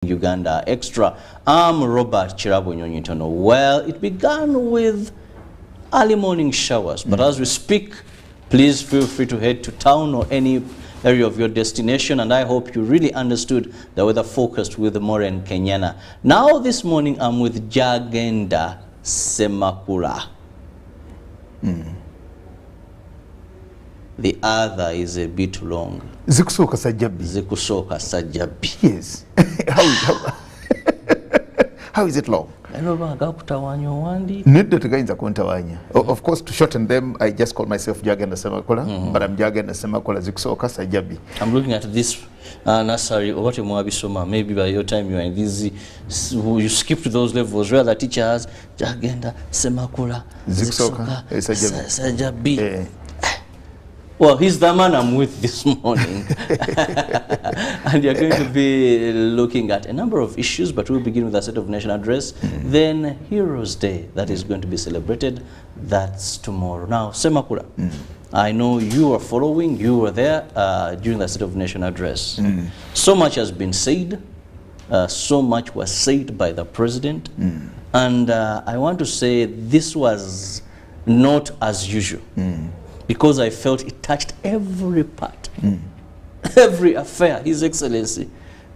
Uganda Extra. I'm Robert Chirabo Nyonyitono. Well, it began with early morning showers, but as we speak, please feel free to head to town or any area of your destination, and I hope you really understood the weather forecast with Maureen Kenyana. Now this morning I'm with Jagenda Semakula. The other is a bit long. Zikusoka Sajabi. Zikusoka Sajabi. Yes. How is it long? Of course, to shorten them, I just call myself Jagenda Semakula, but I'm Jagenda Semakula Zikusoka Sajabi. I'm looking at this nursery, or what maybe by your time you are in this, you skipped those levels where the teacher has Jagenda Semakula Zikusoka Sajabi. Well, he's the man I'm with this morning. And you're going to be looking at a number of issues, but we'll begin with a State of Nation address. Then Heroes Day, that is going to be celebrated. That's tomorrow. Now, Semakula, I know you are following, you were there during the State of Nation address. So much has been said. So much was said by the president. And I want to say this was not as usual. Because I felt it touched every part, every affair, His Excellency.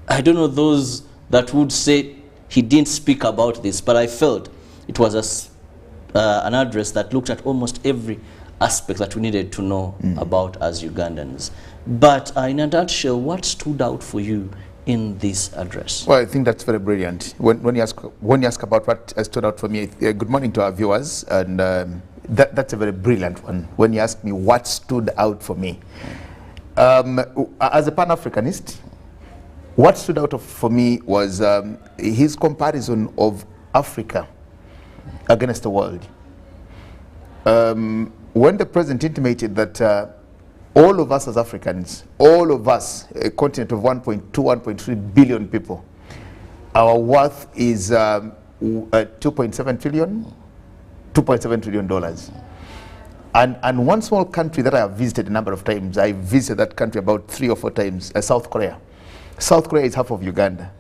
I don't know those that would say he didn't speak about this, but I felt it was an address that looked at almost every aspect that we needed to know about as Ugandans. But in a nutshell, what stood out for you in this address? Well, I think that's very brilliant. When you ask about what stood out for me, good morning to our viewers, and that's a very brilliant one. When you ask me what stood out for me, as a Pan-Africanist, what stood out for me was his comparison of Africa against the world. When the president intimated that all of us as Africans, all of us, a continent of 1.2, 1.3 billion people, our worth is $2.7 trillion. $2.7 trillion. And one small country that I have visited a number of times, I visited that country about 3 or 4 times, South Korea. South Korea is half of Uganda.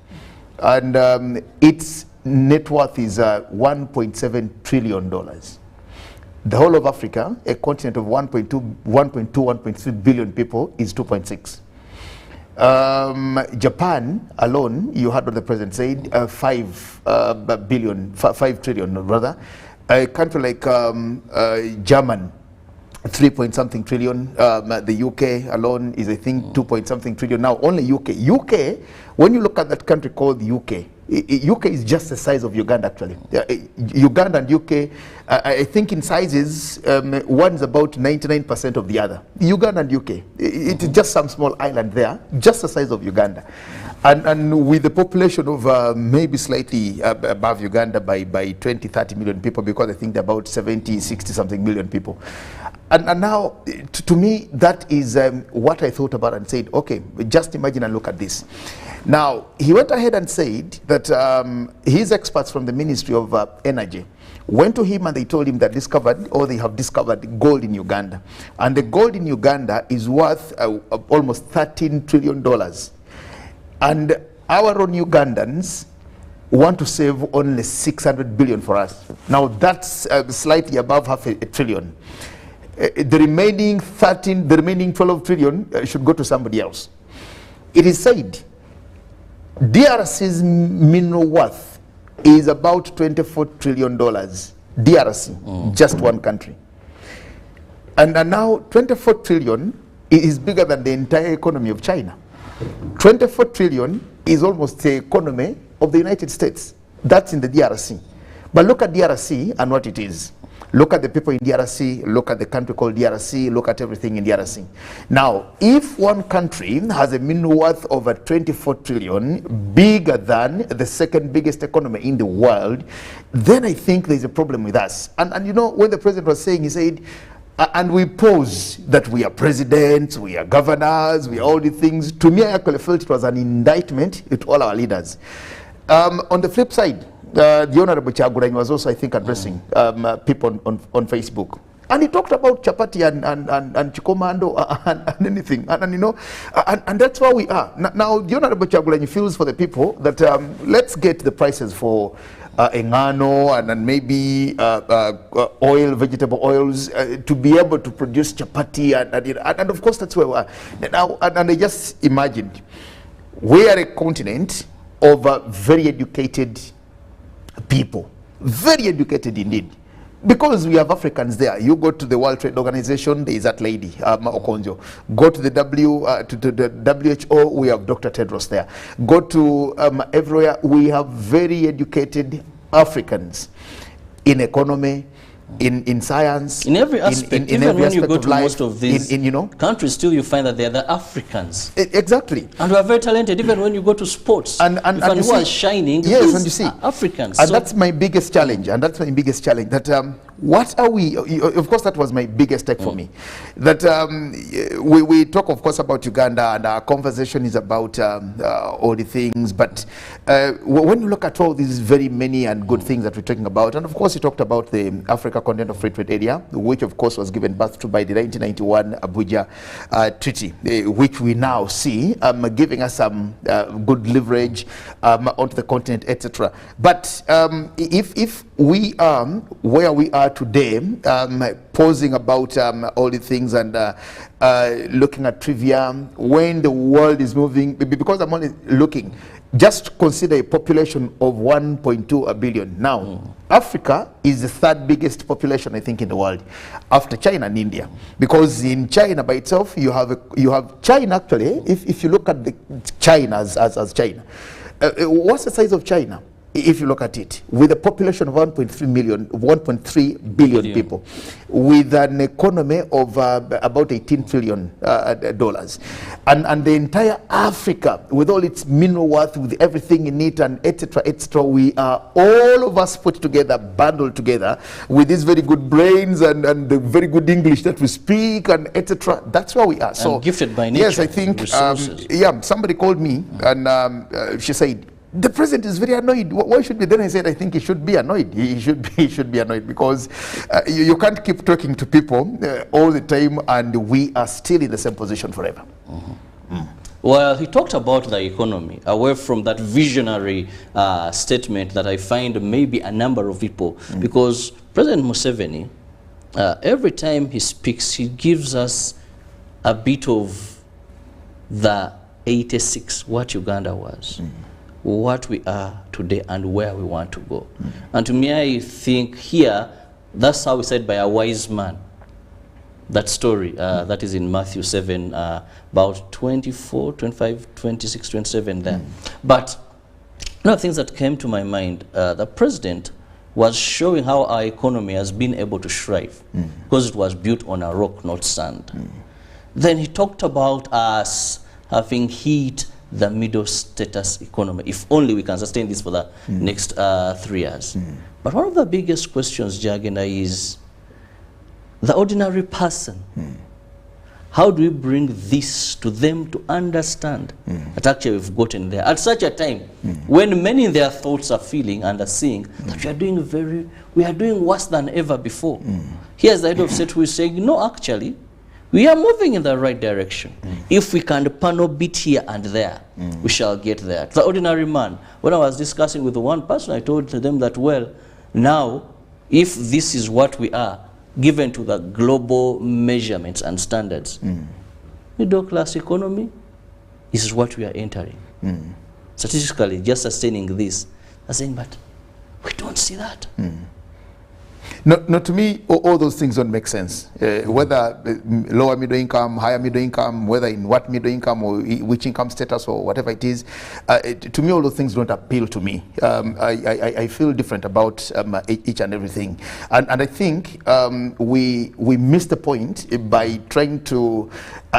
And its net worth is $1.7 trillion. The whole of Africa, a continent of 1.3 billion people, is 2.6. Japan alone, you heard what the president said, 5 trillion rather. A country like German, 3-point-something trillion. The UK alone is, I think, 2-point-something trillion. Now, only UK. UK, when you look at that country called the UK, UK is just the size of Uganda, actually. Uganda and UK, I think in sizes, one is about 99% of the other. Uganda and UK, it's just some small island there, just the size of Uganda. And with the population of maybe slightly above Uganda by 20, 30 million people, because I think they're about 70, 60 something million people. And now, to me, that is what I thought about and said, okay, just imagine and look at this. Now, he went ahead and said that his experts from the Ministry of Energy went to him and they told him that they have discovered gold in Uganda. And the gold in Uganda is worth almost $13 trillion. And our own Ugandans want to save only 600 billion for us. Now that's slightly above $500 billion. The remaining 12 trillion should go to somebody else. It is said DRC's mineral worth is about $24 trillion. DRC, just one country. And now 24 trillion is bigger than the entire economy of China. 24 trillion is almost the economy of the United States. That's in the DRC. But look at DRC and what it is. Look at the people in DRC, look at the country called DRC, look at everything in DRC. Now, if one country has a mineral worth over 24 trillion, bigger than the second biggest economy in the world, then I think there's a problem with us. And you know, when the president was saying, he said, and we pose that we are presidents, we are governors, we are all these things. To me, I actually felt it was an indictment to all our leaders. On the flip side, the Honorable Chagulanyi was also, I think, addressing people on Facebook. And he talked about chapati and chikomando and anything. And you know, and that's where we are. Now, the Honorable Chagulanyi feels for the people that let's get the prices for engano and maybe oil, vegetable oils, to be able to produce chapati. And of course, that's where we are. Now, and I just imagined, we are a continent of very educated people. Very educated indeed. Because we have Africans there. You go to the World Trade Organization, there is that lady, Okonjo. Go to the WHO, we have Dr. Tedros there. Go to everywhere, we have very educated Africans in economy, in science, in every aspect. in even every when you aspect go of to life, most of these you know, countries, still you find that they are the Africans. Exactly. And we are very talented. Even when you go to sports, and who are shining, yes, and you see Africans. And so that's my biggest challenge. And that's my biggest challenge. That what are we? Of course, that was my biggest take for me. That we talk, of course, about Uganda, and our conversation is about all the things. But when you look at all these very many and good things that we're talking about, and of course, he talked about the Africa Continental Free Trade Area, which of course was given birth to by the 1991 Abuja Treaty, which we now see giving us some good leverage onto the continent, etc. But if we are where we are today, posing about all the things and looking at trivia, when the world is moving, because I'm only looking, just consider a population of 1.2 billion. Now, Africa is the third biggest population, I think, in the world, after China and India. Because in China by itself, you have China actually. If you look at the China as China, what's the size of China? If you look at it, with a population of 1.3 billion people, with an economy of about $18 trillion, and the entire Africa, with all its mineral worth, with everything in it, and etc., we are all of us put together, bundled together, with these very good brains and the very good English that we speak, and etc. That's where we are. So gifted by nature. Yes, I think. Yeah, somebody called me and she said, the president is very annoyed. Why should be? Then I said, I think he should be annoyed. He should be annoyed because you can't keep talking to people all the time, and we are still in the same position forever. Well, he talked about the economy, away from that visionary statement that I find maybe a number of people, because President Museveni, every time he speaks, he gives us a bit of the 86, what Uganda was. What we are today and where we want to go. And to me, I think here, that's how we said by a wise man. That story, that is in Matthew 7, about 24, 25, 26, 27 there. But one of the things that came to my mind, the president was showing how our economy has been able to thrive because it was built on a rock, not sand. Then he talked about us having hit the middle status economy, if only we can sustain this for the next 3 years. But one of the biggest questions, Jagenda, is the ordinary person. How do we bring this to them to understand that actually we've gotten there at such a time when many in their thoughts are feeling and are seeing that we are doing worse than ever before. Here's the head of state who is saying, no, actually, we are moving in the right direction. If we can panel bit here and there, we shall get there. The ordinary man, when I was discussing with one person, I told them that, well, now, if this is what we are, given to the global measurements and standards, middle class economy is what we are entering. Statistically, just sustaining this. I'm saying, but we don't see that. No, to me, all those things don't make sense. Whether lower middle income, higher middle income, whether in what middle income or which income status or whatever it is, to me, all those things don't appeal to me. I feel different about each and everything. And I think we miss the point by trying to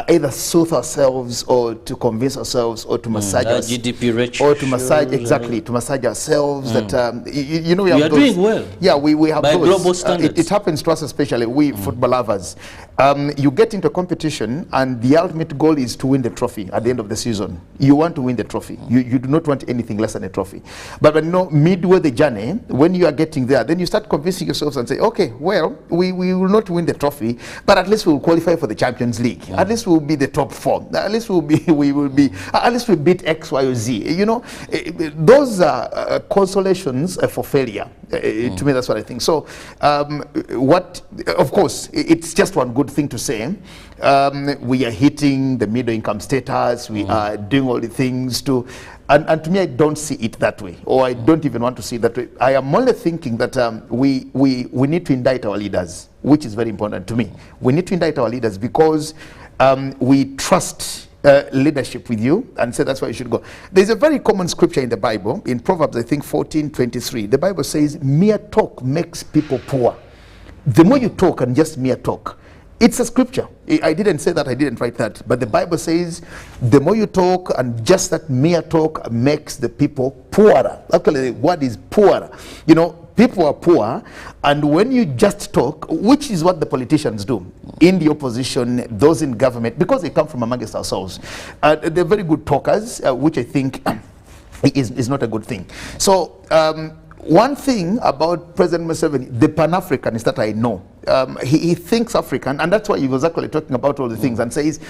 either soothe ourselves or to convince ourselves or to massage us, GDP ratio, or to massage to massage ourselves that you know we are doing well. Yeah, we have by those. Global standards. It happens to us, especially we football lovers. You get into a competition and the ultimate goal is to win the trophy at the end of the season. You want to win the trophy. You do not want anything less than a trophy. But when, midway the journey, when you are getting there, then you start convincing yourselves and say, okay, well, we will not win the trophy, but at least we'll qualify for the Champions League. At least we'll be the top 4. At least at least we beat X, Y, or Z. Those are consolations for failure. To me, that's what I think. So, of course, it's just one good thing to say. We are hitting the middle income status. We are doing all the things to, and to me, I don't see it that way, or I don't even want to see it that way. I am only thinking that we need to indict our leaders, which is very important to me. We need to indict our leaders because we trust leadership with you, and say that's why you should go. There's a very common scripture in the Bible, in Proverbs, I think 14:23. The Bible says, mere talk makes people poor. The more you talk and just mere talk, it's a scripture. I didn't say that, I didn't write that, but the Bible says the more you talk and just that mere talk makes the people poorer. Actually, the word is poorer. People are poor, and when you just talk, which is what the politicians do in the opposition, those in government, because they come from amongst ourselves, they're very good talkers, which I think is not a good thing. So one thing about President Museveni, the Pan-Africanist that I know, he thinks African, and that's why he was actually talking about all the things and says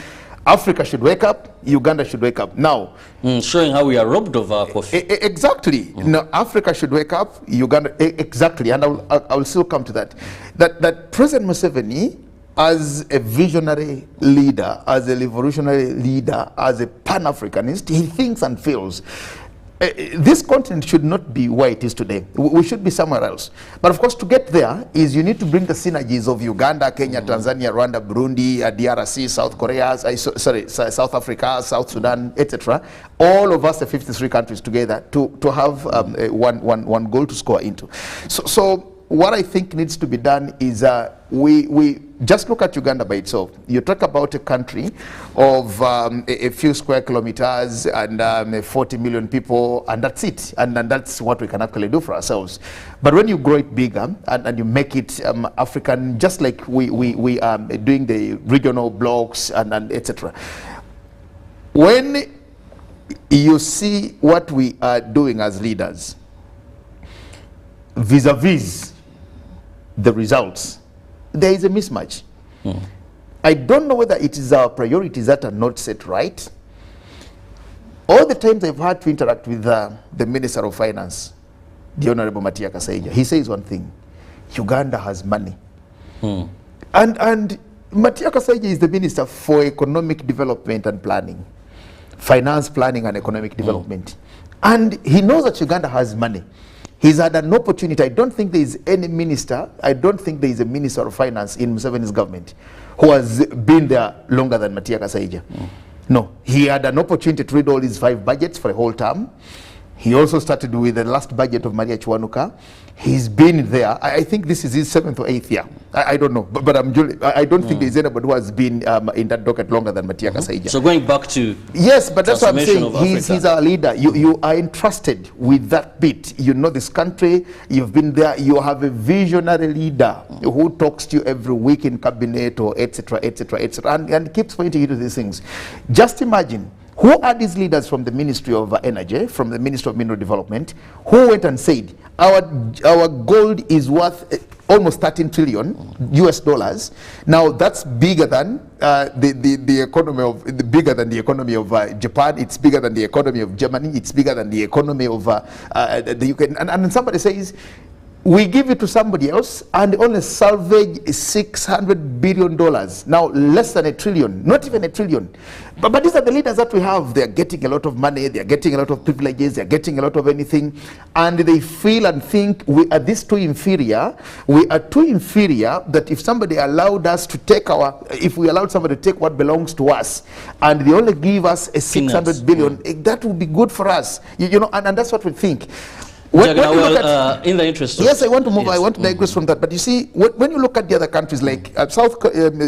Africa should wake up, Uganda should wake up. Now, showing how we are robbed of our coffee. Exactly. No, Africa should wake up, Uganda, exactly. And I'll still come to that. That President Museveni, as a visionary leader, as a revolutionary leader, as a Pan-Africanist, he thinks and feels this continent should not be where it is today. We should be somewhere else. But of course, to get there is you need to bring the synergies of Uganda, Kenya, Tanzania, Rwanda, Burundi, DRC, South Korea, South Africa, South Sudan, etc. All of us, the 53 countries together, to have one goal to score into. So what I think needs to be done is we just look at Uganda by itself. You talk about a country of a few square kilometers and 40 million people, and that's it. And that's what we can actually do for ourselves. But when you grow it bigger and you make it African, just like we are doing the regional blocks and etc. When you see what we are doing as leaders vis-a-vis the results, there is a mismatch. I don't know whether it is our priorities that are not set right. All the times I've had to interact with the Minister of Finance, the Honorable Matia Kasaija, he says one thing: Uganda has money. And Matia Kasaija is the Minister for Economic Development and Planning, Finance Planning and Economic Development. And he knows that Uganda has money. He's had an opportunity. I don't think there is any minister, I don't think there is a Minister of Finance in Museveni's government who has been there longer than Matia Kasaija. No, he had an opportunity to read all his 5 budgets for a whole term. He also started with the last budget of Maria Chiwanuka. He's been there. I think this is his 7th or 8th year. I don't know, but I don't think there's anybody who has been in that docket longer than Matia Kasaija. So going back to yes, but that's what I'm saying. He's our leader. You are entrusted with that bit. You know this country. You've been there. You have a visionary leader who talks to you every week in cabinet or etc. and keeps pointing you to these things. Just imagine. Who are these leaders from the Ministry of Energy, from the Ministry of Mineral Development, who went and said, our gold is worth almost 13 trillion US dollars. Now that's bigger than the economy of Japan. It's bigger than the economy of Germany. It's bigger than the economy of the UK. And somebody says, we give it to somebody else and only salvage $600 billion. Now, less than $1 trillion, not even $1 trillion. But these are the leaders that we have. They're getting a lot of money, they're getting a lot of privileges, they're getting a lot of anything. And they feel and think we are this too inferior. We are too inferior that if somebody allowed us to take if we allowed somebody to take what belongs to us and they only give us a $600 billion, that would be good for us. And that's what we think. In the interest of... Yes, I want to move. Yes. I want to digress from that. But you see, when you look at the other countries, like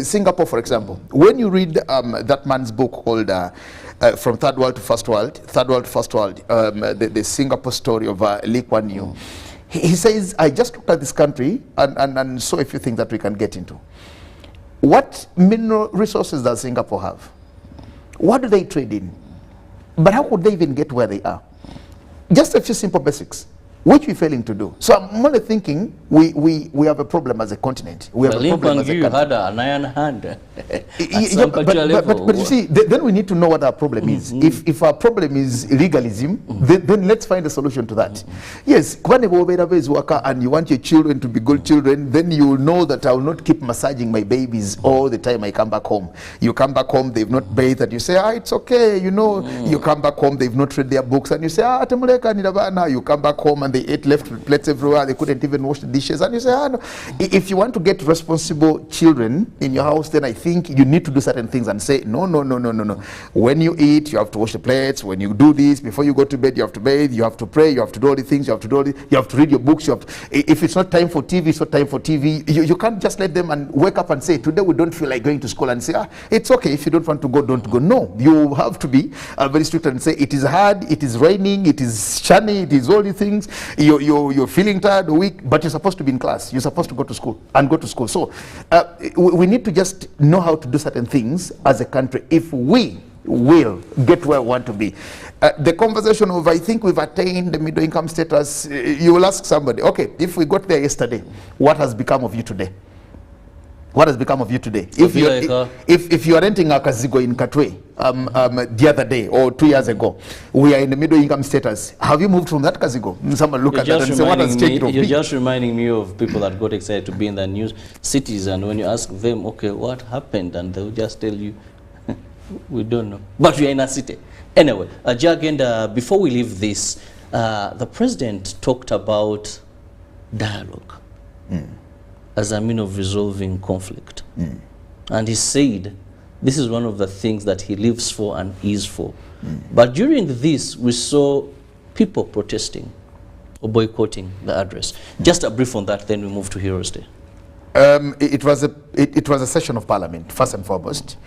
Singapore, for example, when you read that man's book called From Third World to First World, the Singapore story of Lee Kuan Yew, he says, I just looked at this country and saw a few things that we can get into. What mineral resources does Singapore have? What do they trade in? But how could they even get where they are? Just a few simple basics, which we're failing to do. So I'm only thinking we have a problem as a continent. We have a problem as a country. Had an iron hand. But you see, then we need to know what our problem is. If our problem is legalism, then let's find a solution to that. Yes, and you want your children to be good children, then you will know that I will not keep massaging my babies all the time I come back home. You come back home, they've not bathed, and you say, it's okay, you know. You come back home, they've not read their books, and you say, you come back home and they ate left plates everywhere, they couldn't even wash the dishes, and you say, no. If you want to get responsible children in your house, then I think you need to do certain things and say, no. When you eat, you have to wash the plates. When you do this, before you go to bed, you have to bathe, you have to pray, you have to do all the things, you have to read your books, if it's not time for TV, it's not time for TV. You can't just let them and wake up and say, today we don't feel like going to school, and say, it's okay, if you don't want to go, don't go. No, you have to be very strict and say, it is hard, it is raining, it is shiny, it is all these things, you're feeling tired, weak, but you're supposed to be in class, you're supposed to go to school and go to school. So we need to just know how to do certain things as a country if we will get where we want to be. The conversation of, I think we've attained the middle income status, you will ask somebody, okay, if we got there yesterday, what has become of you today? What has become of you today? If you are renting a Kazigo in Katwe the other day or 2 years ago, we are in the middle income status. Have you moved from that Kazigo? Someone look at that and say, what has changed? You're just reminding me of people that got excited to be in the new cities, and when you ask them, okay, what happened? And they'll just tell you, we don't know. But we are in a city. Anyway, Jagenda, before we leave this, the president talked about dialogue as a means of resolving conflict. And he said this is one of the things that he lives for and is for. But during this, we saw people protesting or boycotting the address. Just a brief on that, then we move to Heroes Day. It was a session of parliament, first and foremost.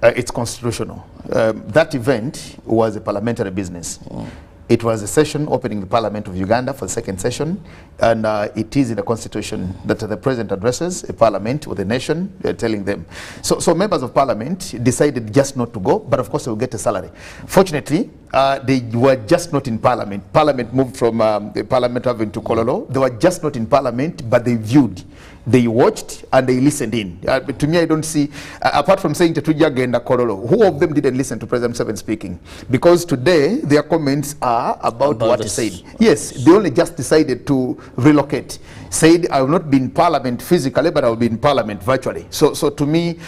It's constitutional. That event was a parliamentary business. It was a session opening the Parliament of Uganda for the second session, and it is in the constitution that the president addresses a parliament or the nation, telling them. So members of parliament decided just not to go, but of course they will get a salary. Fortunately, they were just not in parliament. Parliament moved from the parliament having to Kololo. They were just not in parliament, but they viewed. They watched and they listened in. To me, I don't see, apart from saying Tetujaga and Kololo, who of them didn't listen to President Museveni speaking? Because today, their comments are about what he said. Yes, they only just decided to relocate. Said, I will not be in parliament physically, but I will be in parliament virtually. So to me,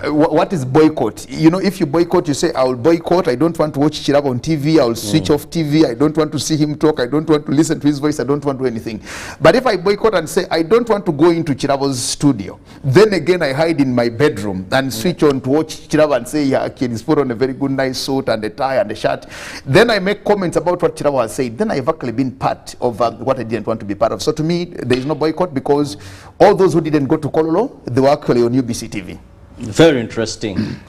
what is boycott? You know, if you boycott, you say, I will boycott, I don't want to watch Chirabo on TV, I will switch off TV, I don't want to see him talk, I don't want to listen to his voice, I don't want to do anything. But if I boycott and say, I don't want to go into Chirabo's studio, then again I hide in my bedroom and switch on to watch Chirabo and say, yeah, kid, he's put on a very good nice suit and a tie and a shirt. Then I make comments about what Chirabo has said. Then I've actually been part of what I didn't want to be part of. So to me, there is no boycott, because all those who didn't go to Kololo, they were actually on UBC TV. Very interesting.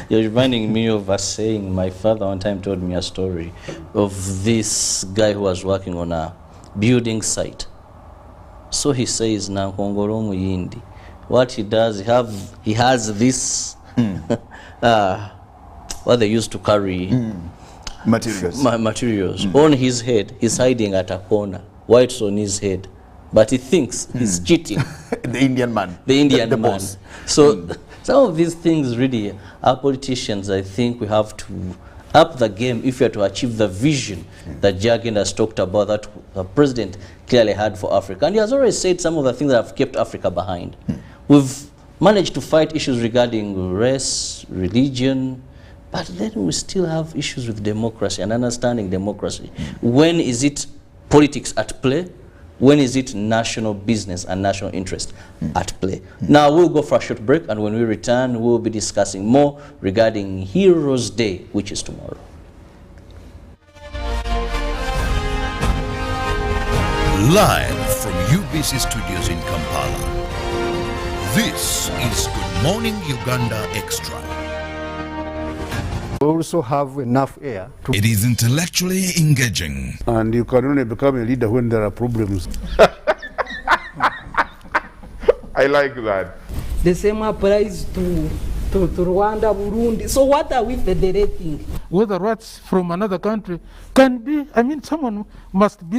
You're reminding me of a saying. My father one time told me a story of this guy who was working on a building site. So he says, na kongoro muyindi. What he does, he has this what they used to carry materials on his head. He's hiding at a corner. White's on his head, but he thinks he's cheating. The Indian man. The Indian man. Boss. So some of these things, really, our politicians, I think we have to up the game if we are to achieve the vision that Jagin has talked about, that the president clearly had for Africa. And he has already said some of the things that have kept Africa behind. We've managed to fight issues regarding race, religion, but then we still have issues with democracy and understanding democracy. When is it politics at play? When is it national business and national interest at play? Now we'll go for a short break, and when we return, we'll be discussing more regarding Heroes Day, which is tomorrow. Live from UBC Studios in Kampala, this is Good Morning Uganda Extra. We also have enough air. It is intellectually engaging. And you can only become a leader when there are problems. I like that. The same applies to Rwanda, Burundi. So what are we federating? Whether rights from another country can be, I mean, somebody must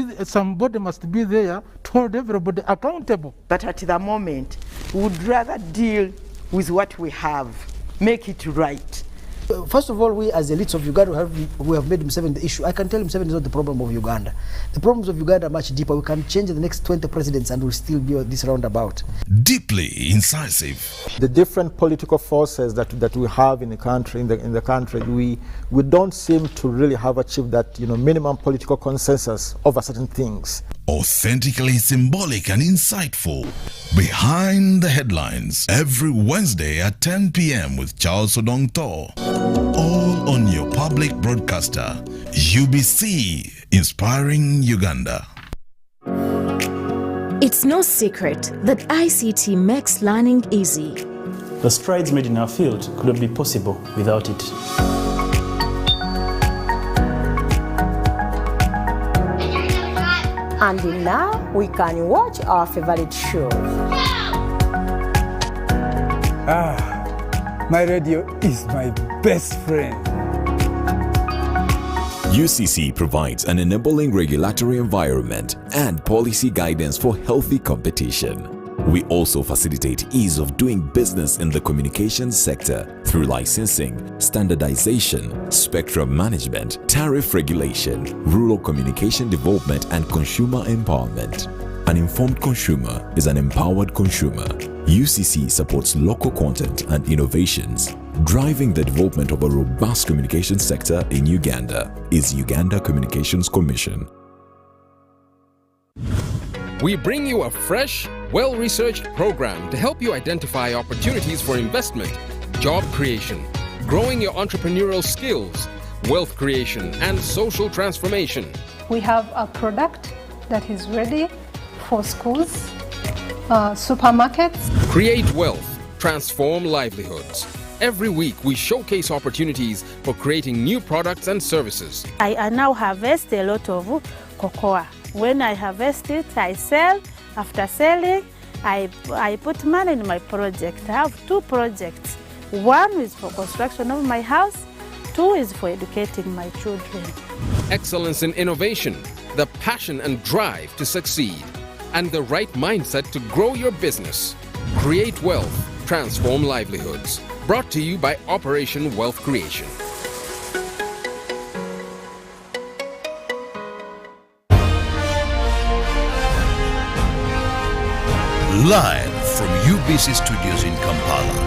be there to hold everybody accountable. But at the moment, we would rather deal with what we have, make it right. First of all, we as elites of Uganda, we have made Museveni the issue. I can tell Museveni is not the problem of Uganda. The problems of Uganda are much deeper. We can change the next 20 presidents and we'll still be this roundabout. Deeply incisive. The different political forces that we have in the country, in the country, we don't seem to really have achieved that minimum political consensus over certain things. Authentically symbolic and insightful. Behind the Headlines, every Wednesday at 10 p.m. with Charles Odong Thor. All on your public broadcaster, UBC, inspiring Uganda. It's no secret that ICT makes learning easy. The strides made in our field could not be possible without it. And now we can watch our favorite shows. My radio is my best friend. UCC provides an enabling regulatory environment and policy guidance for healthy competition. We also facilitate ease of doing business in the communications sector through licensing, standardization, spectrum management, tariff regulation, rural communication development, and consumer empowerment. An informed consumer is an empowered consumer. UCC supports local content and innovations. Driving the development of a robust communication sector in Uganda is Uganda Communications Commission. We bring you a fresh, well-researched program to help you identify opportunities for investment, job creation, growing your entrepreneurial skills, wealth creation, and social transformation. We have a product that is ready for schools, supermarkets. Create wealth, transform livelihoods. Every week, we showcase opportunities for creating new products and services. I now harvest a lot of cocoa. When I harvest it, I sell. After selling, I put money in my project. I have two projects. One is for construction of my house. Two is for educating my children. Excellence in innovation, the passion and drive to succeed, and the right mindset to grow your business. Create wealth, transform livelihoods. Brought to you by Operation Wealth Creation. Live from UBC Studios in Kampala.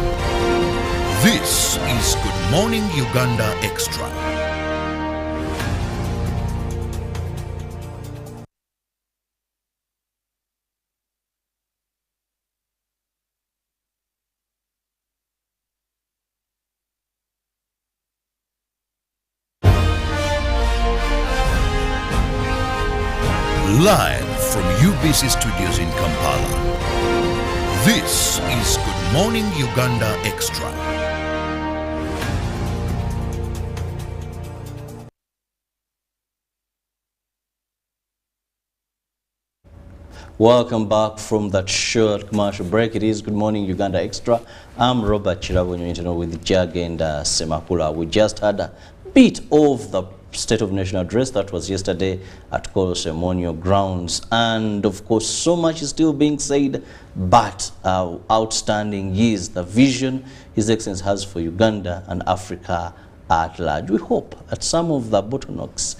This is Good Morning Uganda Extra. Live from UBC Studios in Kampala. This is Good Morning Uganda Extra. Welcome back from that short commercial break. It is Good Morning Uganda Extra. I'm Robert Chirabonyo with Jagenda Semakula. We just had a bit of the State of Nation address that was yesterday at Kolo Ceremonial grounds, and of course so much is still being said, but outstanding is the vision His Excellency has for Uganda and Africa at large. We hope that some of the bottlenecks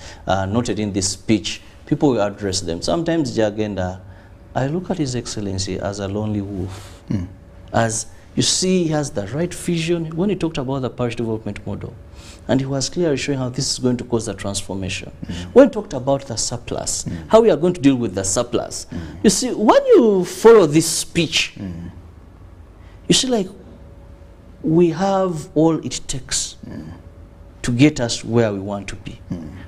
noted in this speech, people will address them. Sometimes Jagenda, I look at His Excellency as a lonely wolf. As you see, he has the right vision. When he talked about the parish development model, and he was clearly showing how this is going to cause the transformation. When he talked about the surplus, how we are going to deal with the surplus. You see, when you follow this speech, you see, like, we have all it takes to get us where we want to be.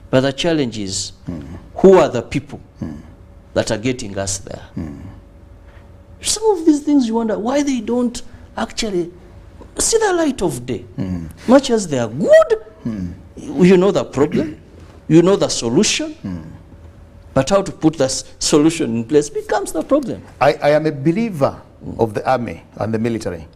But the challenge is, who are the people that are getting us there? Some of these things you wonder why they don't actually see the light of day. Much as they are good, you know the problem, you know the solution, but how to put the solution in place becomes the problem. I am a believer of the army and the military.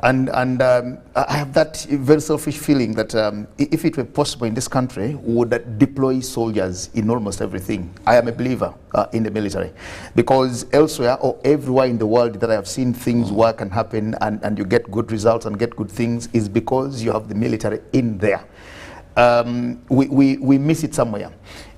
And I have that very selfish feeling that if it were possible in this country, we would deploy soldiers in almost everything. I am a believer in the military, because elsewhere or everywhere in the world that I have seen things work and happen, and you get good results and get good things, is because you have the military in there. We miss it somewhere.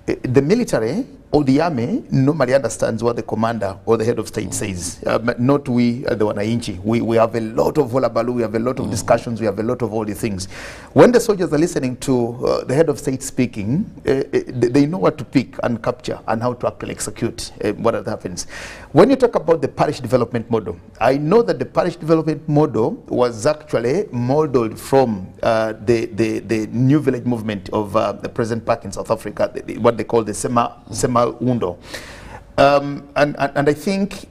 The military or the army normally understands what the commander or the head of state says, but not we, the wananchi. We have a lot of hullabaloo, we have a lot of discussions, we have a lot of all the things. When the soldiers are listening to the head of state speaking, they know what to pick and capture and how to actually execute what happens. When you talk about the parish development model, I know that the parish development model was actually modeled from the new village movement of the President Park in South Africa, what they call the Sema Undo. And I think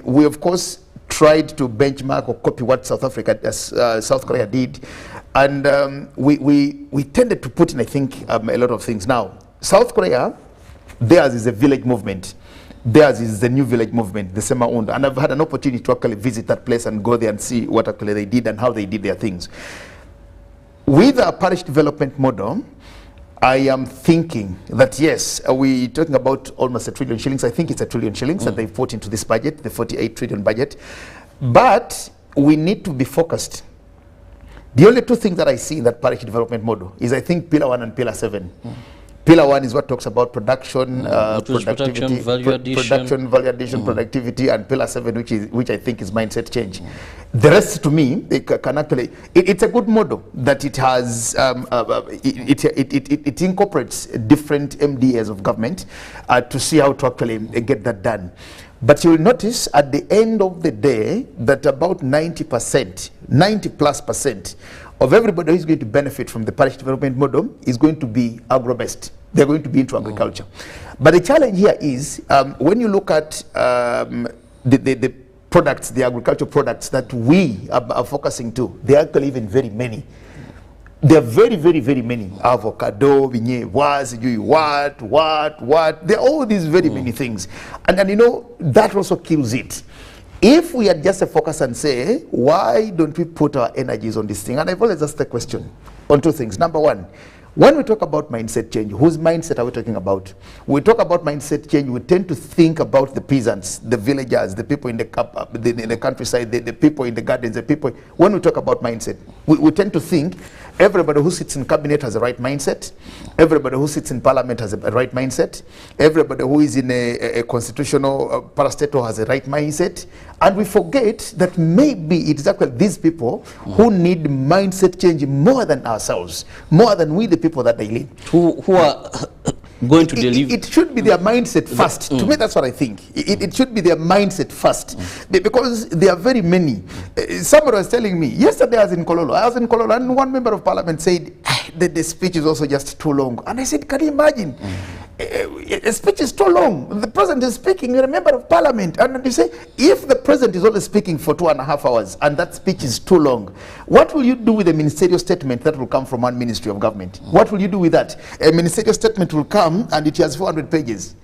we of course tried to benchmark or copy what South Korea did, and we tended to put in, I think, a lot of things. Now, South Korea, theirs is a village movement. Theirs is the new village movement, the Sema Undo, and I've had an opportunity to actually visit that place and go there and see what actually they did and how they did their things. With our parish development model, I am thinking that yes, we're talking about almost 1 trillion shillings. I think it's 1 trillion shillings that they've put into this budget, the 48 trillion budget. But we need to be focused. The only two things that I see in that parish development model is, I think, Pillar 1 and Pillar 7. Pillar 1 is what talks about production, productivity, value addition, productivity, and Pillar 7, which I think is mindset change. The rest, to me, it can actually, it's a good model that it has, it incorporates different MDAs of government to see how to actually get that done. But you will notice at the end of the day that about 90%, 90+% of everybody who is going to benefit from the parish development model is going to be agro-based. They're going to be into agriculture. But the challenge here is, when you look at the products, the agricultural products that we are focusing to, they are actually even very many. There are very, very, very many. Avocado, what. There are all these very many things. And you know, that also kills it. If we had just a focus and say, why don't we put our energies on this thing? And I've always asked the question on two things. Number one, when we talk about mindset change, whose mindset are we talking about? We talk about mindset change, we tend to think about the peasants, the villagers, the people in the countryside, the people in the gardens, the people. When we talk about mindset, we tend to think everybody who sits in cabinet has a right mindset, everybody who sits in parliament has a right mindset, everybody who is in a constitutional parastatal has a right mindset, and we forget that maybe it's actually these people who need mindset change more than ourselves, more than we, the people that they lead. Who are going to deliver. It should be their mindset first. To me, that's what I think. It should be their mindset first. Because there are very many. Somebody was telling me, yesterday I was in Kololo, and one member of parliament said, that the speech is also just too long. And I said, can you imagine? A speech is too long. The president is speaking, you're a member of parliament. And you say, if the president is only speaking for 2.5 hours and that speech is too long, what will you do with a ministerial statement that will come from one ministry of government? What will you do with that? A ministerial statement will come and it has 400 pages.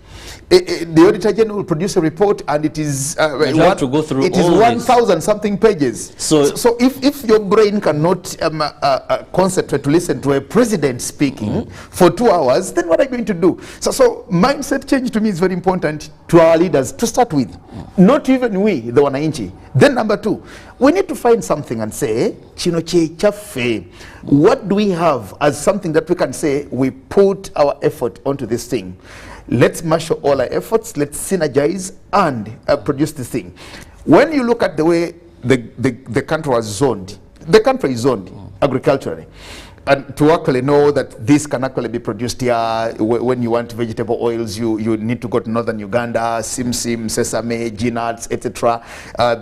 The Auditor General will produce a report and it is you have to go through it is 1,000 something pages. So if your brain cannot concentrate to listen to a president speaking for 2 hours, then what are you going to do? So mindset change to me is very important to our leaders to start with. Not even we, the wananchi. Then number two, we need to find something and say, chinoche chafe. What do we have as something that we can say we put our effort onto this thing? Let's marshal all our efforts, let's synergize and produce this thing. When you look at the way the country was zoned, the country is zoned agriculturally. And to actually know that this can actually be produced here, when you want vegetable oils, you need to go to northern Uganda, simsim, sesame, nuts, etc.,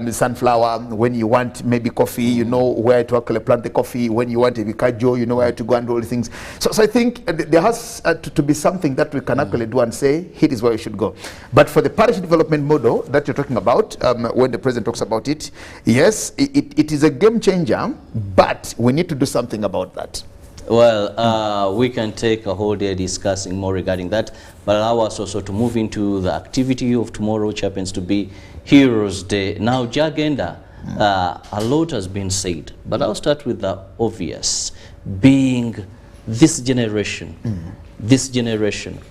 sunflower. When you want maybe coffee, you know where to actually plant the coffee. When you want a bikajo, you know where to go and do all the things. So I think there has to be something that we can actually do and say, here is where we should go. But for the parish development model that you're talking about, when the president talks about it, yes, it is a game changer, but we need to do something about that. Well, we can take a whole day discussing more regarding that, but allow us also to move into the activity of tomorrow, which happens to be Heroes Day. Now, Jagenda, a lot has been said, but I'll start with the obvious, being this generation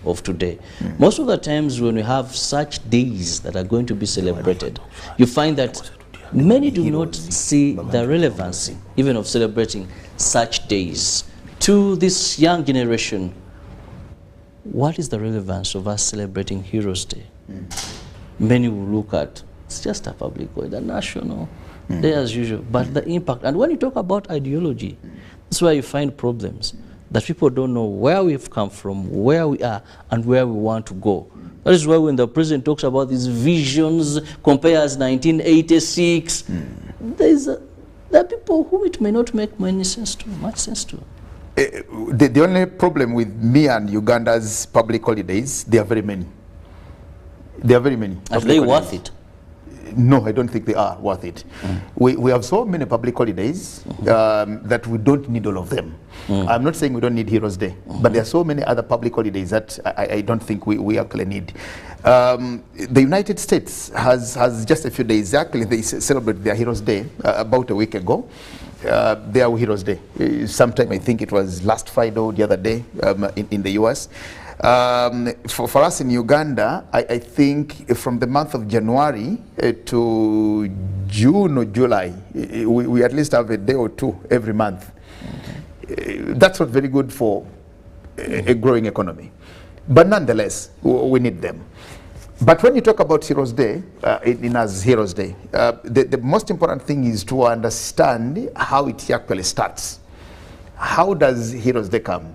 of today. Most of the times when we have such days that are going to be celebrated, you find that many do not see the relevancy even of celebrating such days. To this young generation, what is the relevance of us celebrating Heroes Day? Many will look at, it's just a public holiday, a national day as usual, but the impact, and when you talk about ideology, that's where you find problems, that people don't know where we've come from, where we are, and where we want to go. That is why when the president talks about these visions, compares 1986, there are people whom it may not make much sense to. The only problem with me and Uganda's public holidays, there are very many. There are very many. Are they worth it? No, I don't think they are worth it. We have so many public holidays that we don't need all of them. I'm not saying we don't need Heroes Day, but there are so many other public holidays that I don't think we actually need. The United States has just a few days. Actually, they celebrated their Heroes Day about a week ago. Their Heroes Day. Sometime, I think it was last Friday or the other day in the US. For us in Uganda, I think from the month of January to June or July, we at least have a day or two every month. That's not very good for a growing economy. But nonetheless, we need them. But when you talk about Heroes Day, in as Heroes Day, the most important thing is to understand how it actually starts. How does Heroes Day come?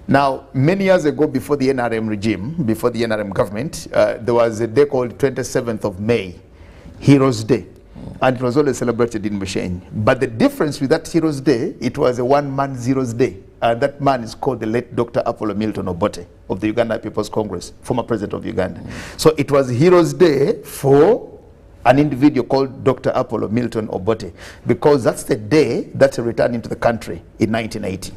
Now, many years ago, before the NRM regime, before the NRM government, there was a day called 27th of May, Heroes Day. And it was always celebrated in Mashane. But the difference with that Heroes Day, it was a one-man Heroes Day. That man is called the late Dr. Apollo Milton Obote of the Uganda People's Congress, former president of Uganda. So it was Heroes Day for an individual called Dr. Apollo Milton Obote, because that's the day that he returned into the country in 1980.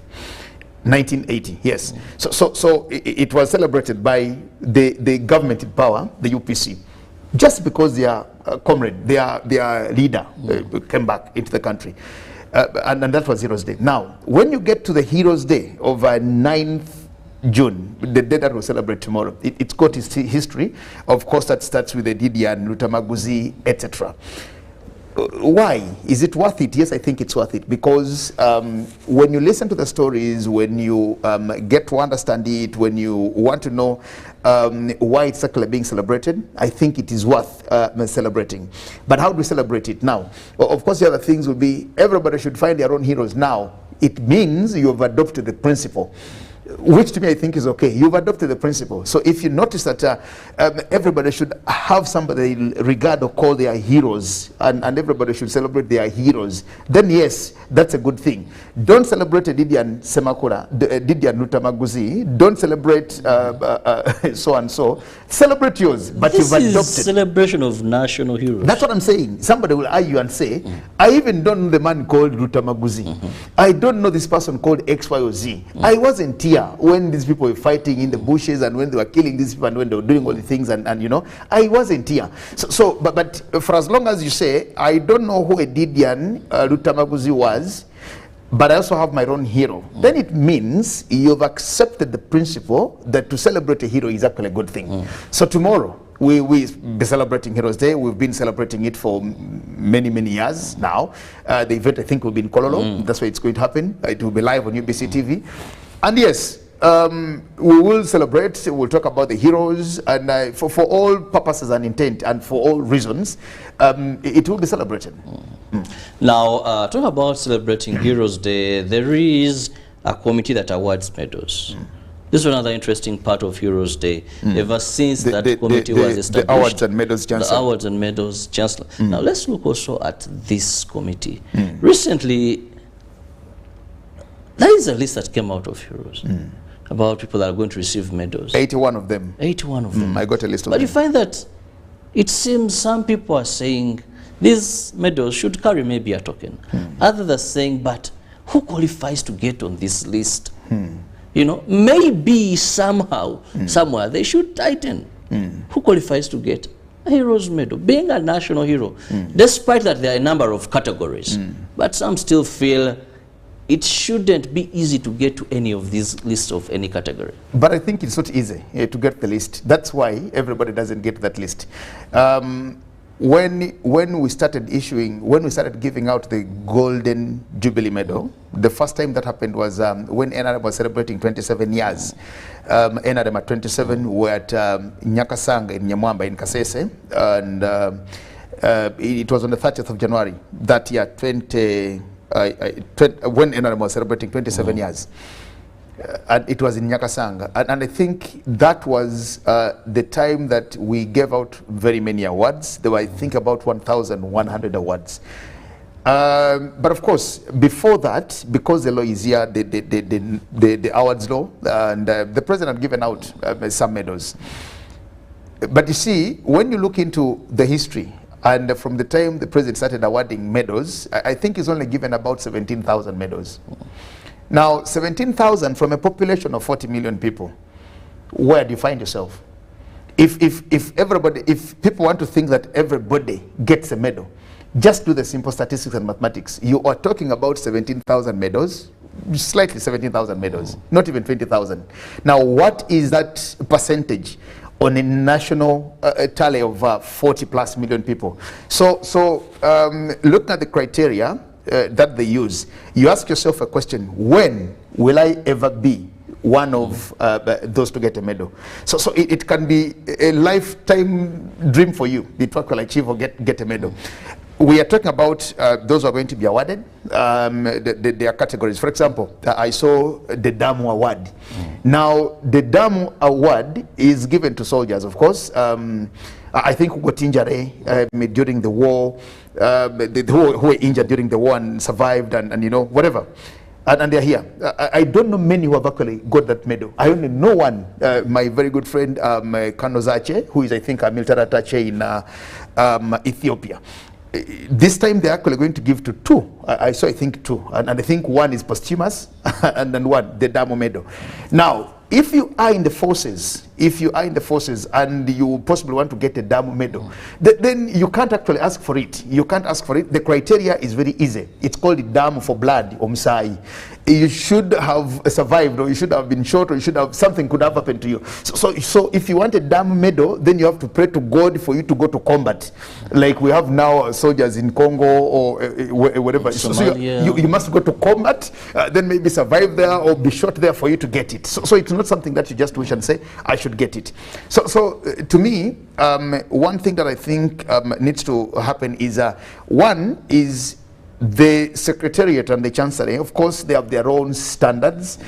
1980, yes. So it was celebrated by the government in power, the UPC, just because their comrade, their leader came back into the country. And that was Heroes Day. Now, when you get to the Heroes Day of 9th June, the day that we'll celebrate tomorrow, it's got its history. Of course, that starts with the Didian, Lutamaguzi, etc. Why? Is it worth it? Yes, I think it's worth it, because when you listen to the stories, when you get to understand it, when you want to know why it's actually being celebrated, I think it is worth celebrating. But how do we celebrate it now? Well, of course, the other things will be everybody should find their own heroes. Now, it means you have adopted the principle, which to me I think is okay. You've adopted the principle. So if you notice that everybody should have somebody they regard or call their heroes, and everybody should celebrate their heroes, then yes, that's a good thing. Don't celebrate Didian Semakula, Didian Lutamaguzi. Don't celebrate so and so. Celebrate yours, but this you've adopted. Is celebration of national heroes. That's what I'm saying. Somebody will argue and say, I even don't know the man called Lutamaguzi. I don't know this person called X, Y, or Z. I wasn't here when these people were fighting in the bushes and when they were killing these people and when they were doing all the things, and you know, I wasn't here. But for as long as you say, I don't know who a Didian Lutamaguzi was, but I also have my own hero, then it means you've accepted the principle that to celebrate a hero is actually a good thing. So tomorrow, we'll be celebrating Heroes Day. We've been celebrating it for many, many years now. The event, I think, will be in Kololo. That's where it's going to happen. It will be live on UBC TV. And yes, we will celebrate, we'll talk about the heroes, and for all purposes and intent and for all reasons, it will be celebrated. Now, talk about celebrating Heroes Day. There is a committee that awards medals. This is another interesting part of Heroes Day. Ever since that committee was established. The Awards and Medals Chancellor. The Awards and Medals Chancellor. Now, let's look also at this committee. Recently, there is a list that came out of heroes about people that are going to receive medals. 81 of them. 81 of them. I got a list of them. But you find that it seems some people are saying these medals should carry maybe a token. Others are saying, but who qualifies to get on this list? You know, maybe somehow, somewhere, they should tighten. Who qualifies to get a hero's medal? Being a national hero, despite that there are a number of categories, but some still feel it shouldn't be easy to get to any of these lists of any category. But I think it's not easy to get the list. That's why everybody doesn't get that list. When we started giving out the Golden Jubilee Medal, the first time that happened was when NRM was celebrating 27 years. NRM at 27 were at Nyakasanga in Nyamwamba in Kasese, and it was on the 30th of January that year, when NRM was celebrating 27 years. And it was in Nyakasanga, and I think that was the time that we gave out very many awards. There were, I think, about 1,100 awards. But of course, before that, because the law is here, the awards law, and the president had given out some medals. But you see, when you look into the history, and from the time the president started awarding medals, I think he's only given about 17,000 medals. Now, 17,000 from a population of 40 million people, where do you find yourself? If people want to think that everybody gets a medal, just do the simple statistics and mathematics. You are talking about 17,000 medals, slightly 17,000 medals, not even 20,000. Now, what is that percentage on a national tally of 40 plus million people? So looking at the criteria that they use, you ask yourself a question: when will I ever be one of those to get a medal? So it can be a lifetime dream for you to actually achieve or get a medal. We are talking about those who are going to be awarded. There are categories. For example, I saw the Damu Award. Now, the Damu Award is given to soldiers, of course. I think who got injured during the war, who were injured during the war and survived, and you know, whatever. And they're here. I don't know many who have actually got that medal. I only know one, my very good friend, Kano Zache, who is, I think, a military attaché in Ethiopia. This time they're actually going to give to two. I saw, I think, two. And I think one is posthumous, and then one, the Damo medal. Now, if you are in the forces, and you possibly want to get a Damo medal, then you can't actually ask for it. You can't ask for it. The criteria is very easy. It's called the Damo for blood, Omsai. You should have survived, or you should have been shot, or you should have, something could have happened to you. So if you want a Damo medal, then you have to pray to God for you to go to combat. Like we have now soldiers in Congo or whatever. So you must go to combat, then maybe survive there or be shot there for you to get it. So it's not something that you just wish and say, I should get it. So to me, one thing that I think needs to happen is, one is the Secretariat and the Chancellery, of course, they have their own standards.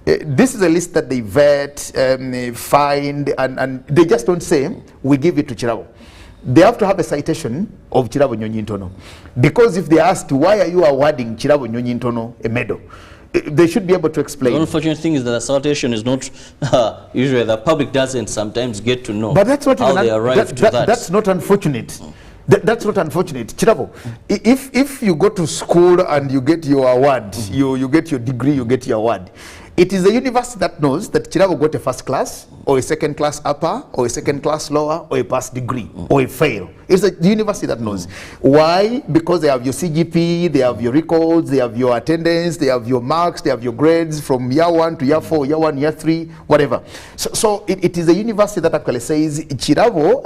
This is a list that they vet, find, and they just don't say, we give it to Chirabo. They have to have a citation of Chirabo Nyonyi Ntono. Because if they asked, why are you awarding Chirabo Nyonyi Ntono a medal? They should be able to explain. The unfortunate thing is that the citation is not, usually the public doesn't sometimes get to know, but that's what how they arrive to that. That's not unfortunate. That's not unfortunate. Chirabo, if you go to school and you get your award, you get your degree, you get your award, it is the university that knows that Chirabo got a first class, or a second class upper, or a second class lower, or a pass degree, or a fail. It's the university that knows. Why? Because they have your CGP, they have your records, they have your attendance, they have your marks, they have your grades from year 1 to year 4, year 1, year 3, whatever. So it is the university that actually says, Chirabo,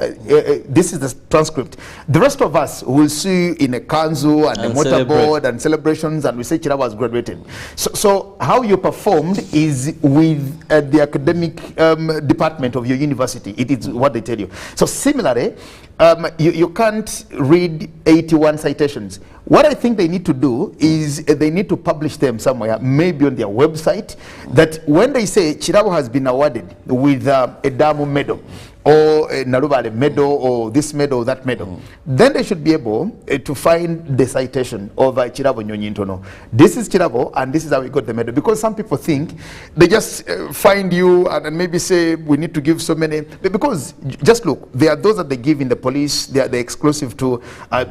this is the transcript. The rest of us will see in a kanzu and a motorboard and celebrations, and we say Chirabo has graduated. So how you performed is with the academic department of your university. It is what they tell you. So similarly, you can't read 81 citations. What I think they need to do is they need to publish them somewhere, maybe on their website, that when they say Chirabo has been awarded with a Damo medal, or a Narubale medal, or this medal, or that medal, then they should be able to find the citation of Chirabo Nyonyintono. This is Chirabo, and this is how we got the medal. Because some people think they just find you and maybe say we need to give so many. Because just look, there are those that they give in the police. They're exclusive to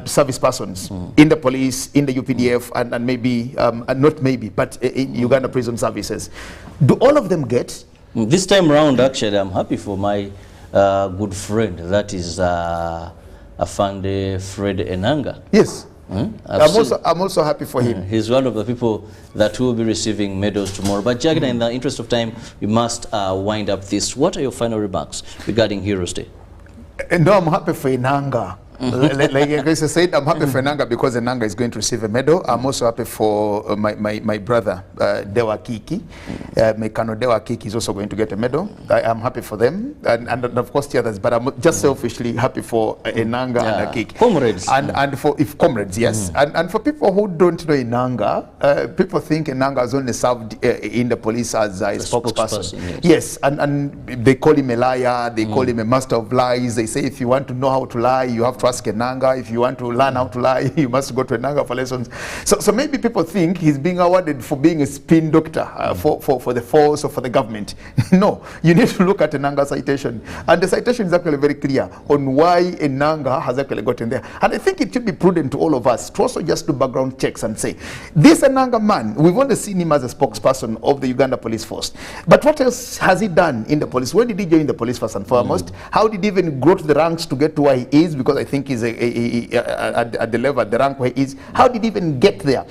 service persons in the police, in the UPDF, and maybe not maybe, but in Uganda Prison Services. Do all of them get? This time round, actually, I'm happy for my good friend, that is Afande Fred Enanga. Yes. I'm also happy for him. He's one of the people that will be receiving medals tomorrow. But Jagina, in the interest of time, we must wind up this. What are your final remarks regarding Heroes Day? No, I'm happy for Enanga. Like I said, I'm happy for Enanga because Enanga is going to receive a medal. I'm also happy for my brother, Dewa Kiki. Mekano Dewa Kiki is also going to get a medal. I'm happy for them. And of course the others, but I'm just selfishly happy for Enanga and Kiki. Comrades. And for comrades, yes. And for people who don't know Enanga, people think Enanga has only served in the police as a spokesperson. Yes, and they call him a liar, they call him a master of lies. They say if you want to know how to lie, you have to ask Enanga. If you want to learn how to lie, you must go to Enanga for lessons. So maybe people think he's being awarded for being a spin doctor for the force or for the government. No, you need to look at Enanga's citation. And the citation is actually very clear on why Enanga has actually gotten there. And I think it should be prudent to all of us to also just do background checks and say, this Enanga man, we've only seen him as a spokesperson of the Uganda Police Force. But what else has he done in the police? When did he join the police first and foremost? How did he even grow to the ranks to get to where he is? Because I think he's at the level, at the rank where he is. How did he even get there?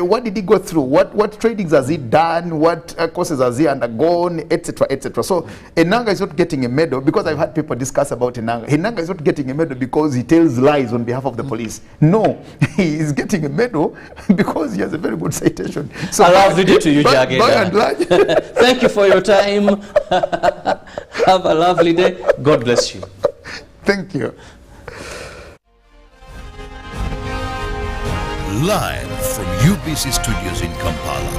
What did he go through? What trainings has he done? What courses has he undergone? Etc. etc. So Enanga is not getting a medal because I've had people discuss about Enanga. Enanga is not getting a medal because he tells lies on behalf of the police. No, he is getting a medal because he has a very good citation. So I love video to you, Jagger. Thank you for your time. Have a lovely day. God bless you. Thank you. Live from UBC Studios in Kampala,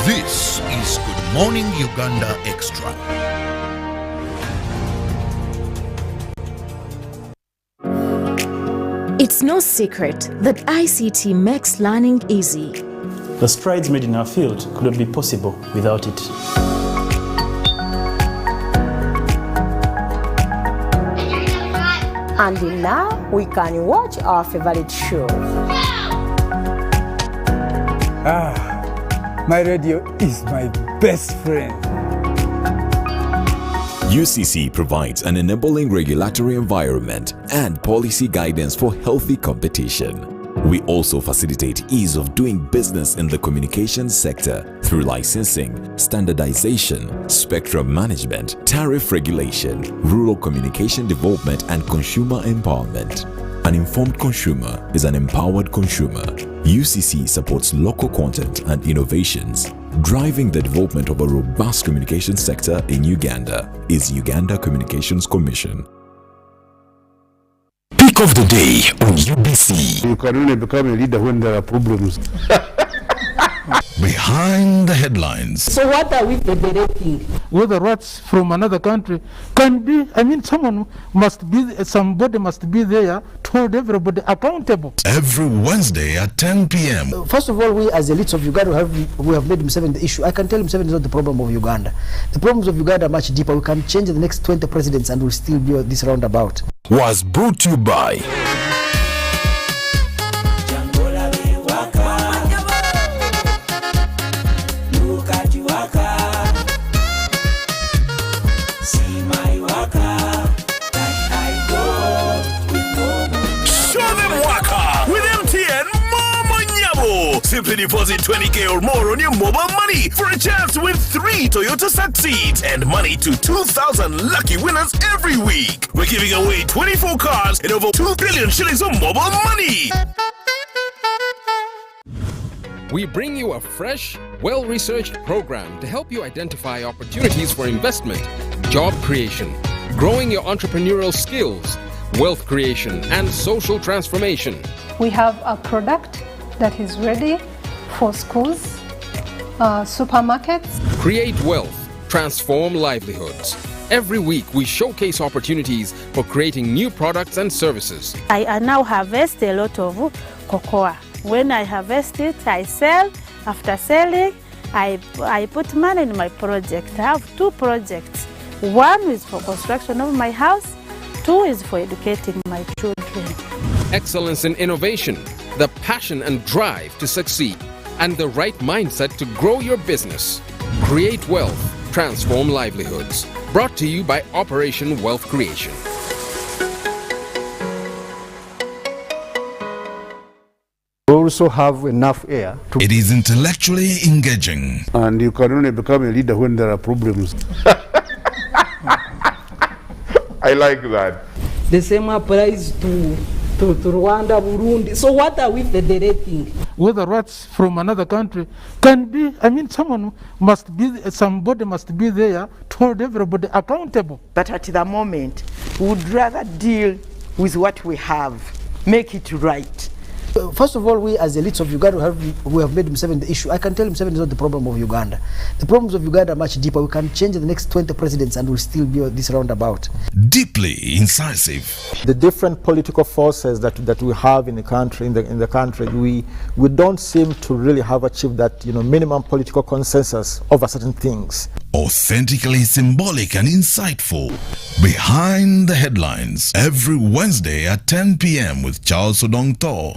this is Good Morning Uganda Extra. It's no secret that ICT makes learning easy. The strides made in our field couldn't be possible without it. And now we can watch our favorite show. My radio is my best friend. UCC provides an enabling regulatory environment and policy guidance for healthy competition. We also facilitate ease of doing business in the communications sector through licensing, standardization, spectrum management, tariff regulation, rural communication development, and consumer empowerment. An informed consumer is an empowered consumer. UCC supports local content and innovations. Driving the development of a robust communication sector in Uganda is Uganda Communications Commission. Pick of the day on UBC. You can only become a leader when there are problems. Behind the headlines. So what are we federating? Whether rats from another country can be, I mean, somebody must be there to hold everybody accountable. Every Wednesday at 10 p.m. First of all, we as elites of Uganda we have made Museveni the issue. I can tell Museveni is not the problem of Uganda. The problems of Uganda are much deeper. We can change the next 20 presidents and we'll still be this roundabout. Was brought to you by Simply deposit 20K or more on your mobile money for a chance to win 3 Toyota Succeeds and money to 2,000 lucky winners every week. We're giving away 24 cars and over 2 billion shillings of mobile money. We bring you a fresh, well-researched program to help you identify opportunities for investment, job creation, growing your entrepreneurial skills, wealth creation, and social transformation. We have a product that is ready for schools, supermarkets. Create wealth, transform livelihoods. Every week, we showcase opportunities for creating new products and services. I now harvest a lot of cocoa. When I harvest it, I sell. After selling, I put money in my project. I have 2 projects. 1 is for construction of my house, 2 is for educating my children. Excellence in innovation, the passion and drive to succeed, and the right mindset to grow your business. Create wealth, transform livelihoods. Brought to you by Operation Wealth Creation. We also have enough air. It is intellectually engaging. And you can only become a leader when there are problems. I like that. The same applies to Rwanda, Burundi. So what are we federating? Whether rats from another country can be, I mean, somebody must be there to hold everybody accountable. But at the moment, we would rather deal with what we have, make it right. First of all, we as elites of Uganda, we have made Museveni the issue. I can tell Museveni is not the problem of Uganda. The problems of Uganda are much deeper. We can change the next 20 presidents and we'll still be this roundabout. Deeply incisive. The different political forces that we have in the country, we don't seem to really have achieved that minimum political consensus over certain things. Authentically symbolic and insightful. Behind the Headlines, every Wednesday at 10 p.m. with Charles Odong Thor.